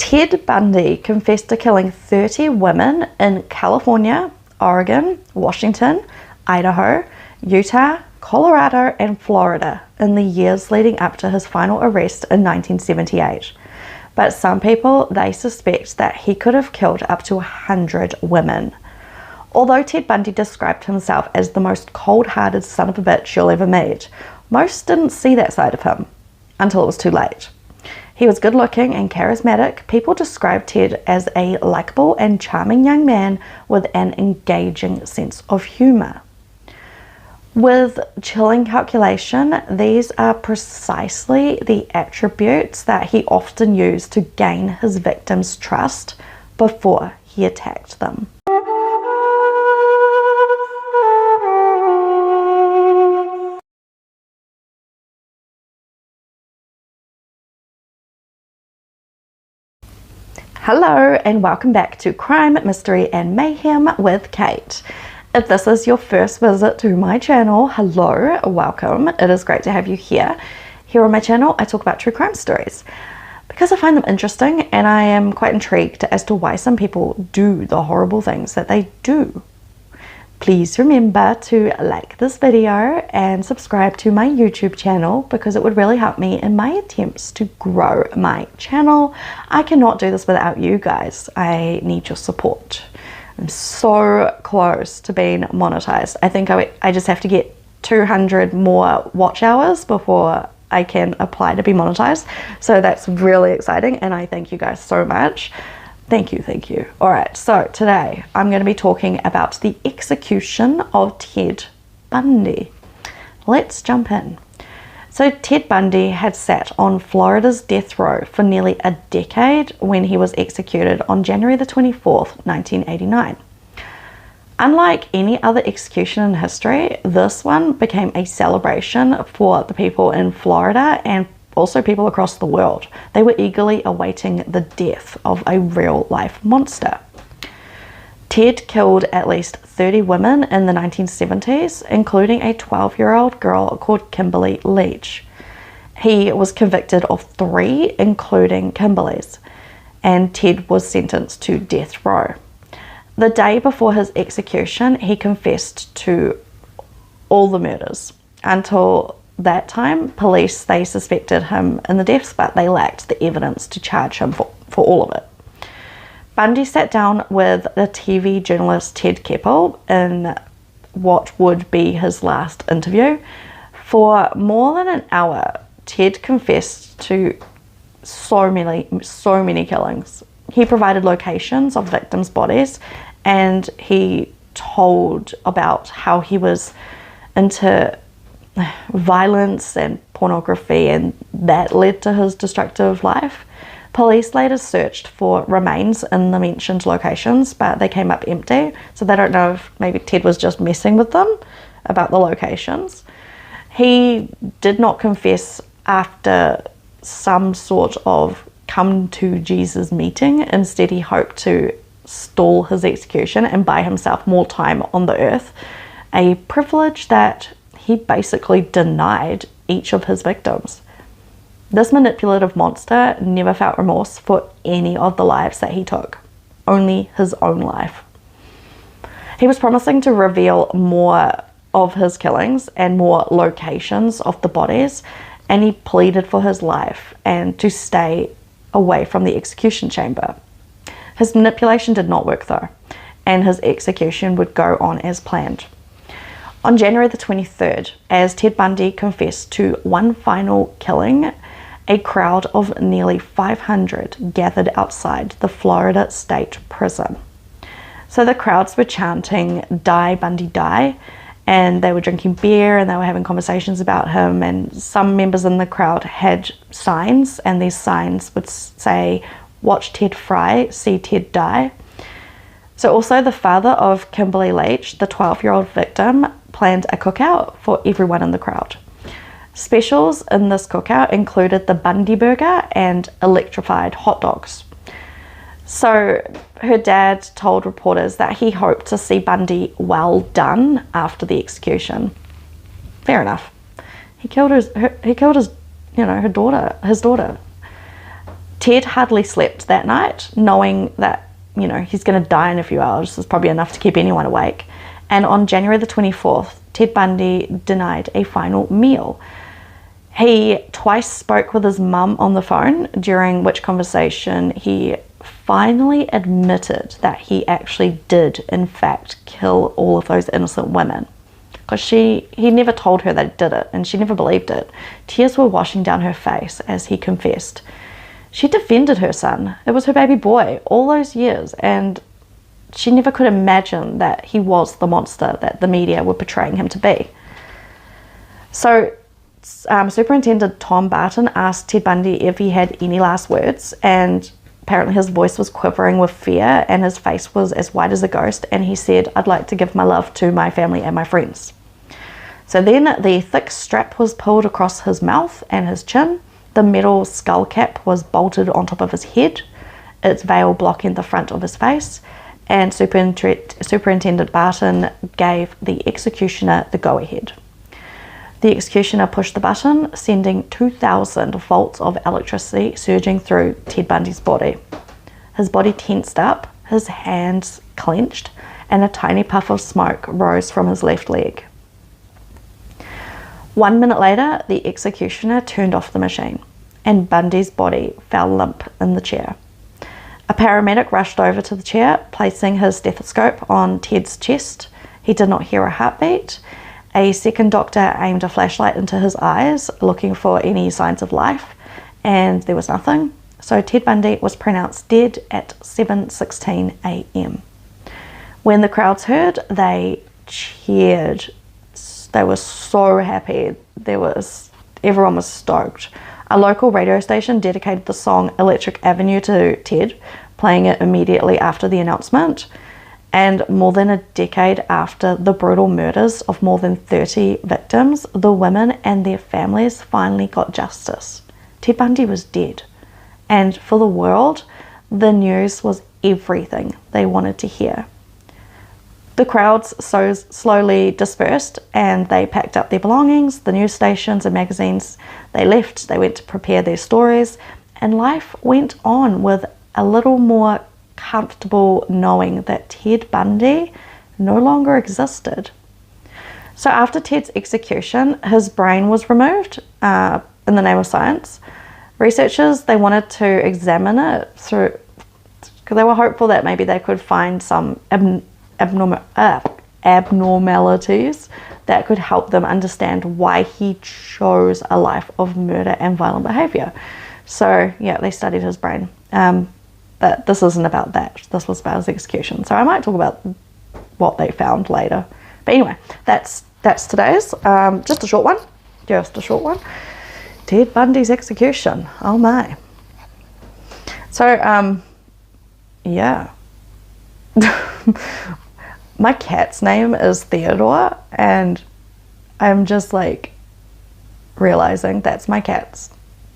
Ted Bundy confessed to killing 30 women in California, Oregon, Washington, Idaho, Utah, Colorado, and Florida in the years leading up to his final arrest in 1978. But some people, they suspect that he could have killed up to 100 women. Although Ted Bundy described himself as the most cold-hearted son of a bitch you'll ever meet, most didn't see that side of him until it was too late. He was good-looking and charismatic. People described Ted as a likable and charming young man with an engaging sense of humor. With chilling calculation, these are precisely the attributes that he often used to gain his victims' trust before he attacked them. Hello and welcome back to Crime, Mystery and Mayhem with Kate. If this is your first visit to my channel, hello, welcome. It is great to have you here. Here on my channel, I talk about true crime stories because I find them interesting and I am quite intrigued as to why some people do the horrible things that they do. Please remember to like this video and subscribe to my YouTube channel because it would really help me in my attempts to grow my channel. I cannot do this without you guys. I need your support. I'm so close to being monetized. I think I just have to get 200 more watch hours before I can apply to be monetized. So that's really exciting and I thank you guys so much. Thank you, thank you. All right, so today I'm going to be talking about the execution of Ted Bundy. Let's jump in. So Ted Bundy had sat on Florida's death row for nearly a decade when he was executed on January the 24th, 1989. Unlike any other execution in history, this one became a celebration for the people in Florida and also people across the world. They were eagerly awaiting the death of a real-life monster. Ted killed at least 30 women in the 1970s, including a 12-year-old girl called Kimberly Leach. He was convicted of 3, including Kimberly's, and Ted was sentenced to death row. The day before his execution, he confessed to all the murders. Until that time, police, they suspected him in the deaths, but they lacked the evidence to charge him for all of it. Bundy sat down with the TV journalist Ted Keppel in what would be his last interview. For more than an hour, Ted confessed to so many killings. He provided locations of victims' bodies and he told about how he was into violence and pornography and that led to his destructive life. Police later searched for remains in the mentioned locations, but they came up empty, so they don't know if maybe Ted was just messing with them about the locations. He did not confess after some sort of come to Jesus meeting. Instead, he hoped to stall his execution and buy himself more time on the earth, a privilege that he basically denied each of his victims. This manipulative monster never felt remorse for any of the lives that he took, only his own life. He was promising to reveal more of his killings and more locations of the bodies, and he pleaded for his life and to stay away from the execution chamber. His manipulation did not work though, and his execution would go on as planned. On January the 23rd, as Ted Bundy confessed to one final killing, a crowd of nearly 500 gathered outside the Florida State Prison. So the crowds were chanting, "Die, Bundy, die," and they were drinking beer and they were having conversations about him, and some members in the crowd had signs, and these signs would say, "Watch Ted fry, see Ted die." So also the father of Kimberly Leach, the 12-year-old victim, planned a cookout for everyone in the crowd. Specials in this cookout included the Bundy burger and electrified hot dogs. So her dad told reporters that he hoped to see Bundy well done after the execution. Fair enough. He killed his daughter. Ted hardly slept that night, knowing that, he's going to die in a few hours is probably enough to keep anyone awake. And on January the 24th, Ted Bundy denied a final meal. He twice spoke with his mum on the phone, during which conversation he finally admitted that he actually did, in fact, kill all of those innocent women. Because he never told her that he did it, and she never believed it. Tears were washing down her face as he confessed. She defended her son. It was her baby boy all those years, and she never could imagine that he was the monster that the media were portraying him to be. So Superintendent Tom Barton asked Ted Bundy if he had any last words, and apparently his voice was quivering with fear and his face was as white as a ghost, and he said, "I'd like to give my love to my family and my friends." So then the thick strap was pulled across his mouth and his chin. The metal skull cap was bolted on top of his head, its veil blocking the front of his face, and Superintendent Barton gave the executioner the go-ahead. The executioner pushed the button, sending 2,000 volts of electricity surging through Ted Bundy's body. His body tensed up, his hands clenched, and a tiny puff of smoke rose from his left leg. 1 minute later, the executioner turned off the machine, and Bundy's body fell limp in the chair. A paramedic rushed over to the chair, placing his stethoscope on Ted's chest. He did not hear a heartbeat. A second doctor aimed a flashlight into his eyes, looking for any signs of life, and there was nothing. So Ted Bundy was pronounced dead at 7:16 a.m. When the crowds heard, they cheered. They were so happy. Everyone was stoked. A local radio station dedicated the song Electric Avenue to Ted, playing it immediately after the announcement. And more than a decade after the brutal murders of more than 30 victims, the women and their families finally got justice. Ted Bundy was dead. And for the world, the news was everything they wanted to hear. The crowds so slowly dispersed, and they packed up their belongings, the news stations and magazines. They left, they went to prepare their stories, and life went on with a little more comfortable knowing that Ted Bundy no longer existed. So after Ted's execution, his brain was removed in the name of science. Researchers, they wanted to examine it because they were hopeful that maybe they could find some abnormalities that could help them understand why he chose a life of murder and violent behavior. So yeah, they studied his brain. But this isn't about that. This was about his execution. So I might talk about what they found later. But anyway, that's today's. Just a short one. Ted Bundy's execution. Oh my. So, yeah. My cat's name is Theodore, and I'm just like realizing that's my cat's.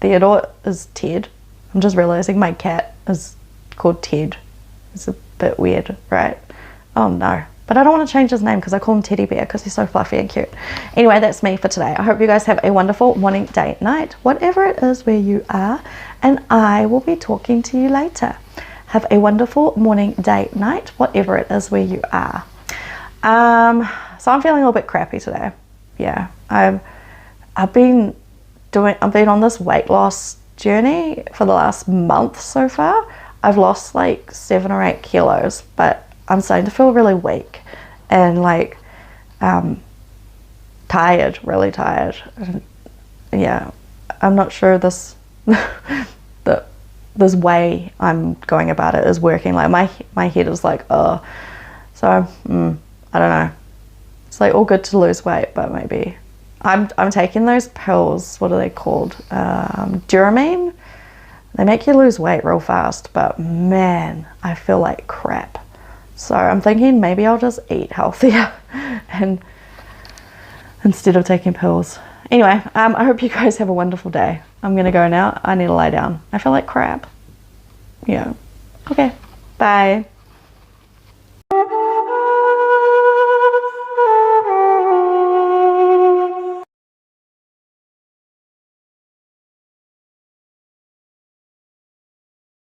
Theodore is Ted. I'm just realizing my cat is called Ted. It's a bit weird, right? Oh no. But I don't want to change his name because I call him Teddy Bear because he's so fluffy and cute. Anyway, that's me for today. I hope you guys have a wonderful morning, day, night, whatever it is where you are, and I will be talking to you later. Have a wonderful morning, day, night, whatever it is where you are. So I'm feeling a little bit crappy today. Yeah, I've been on this weight loss journey for the last month so far. I've lost like 7 or 8 kilos, but I'm starting to feel really weak and like tired, really tired. And yeah, I'm not sure this way I'm going about it is working. Like my head is like, oh, so I don't know. It's like all good to lose weight, but maybe I'm taking those pills. What are they called? Duramine. They make you lose weight real fast, but man, I feel like crap. So I'm thinking maybe I'll just eat healthier and instead of taking pills. Anyway, I hope you guys have a wonderful day. I'm gonna go now. I need to lie down. I feel like crap. Yeah. Okay. Bye.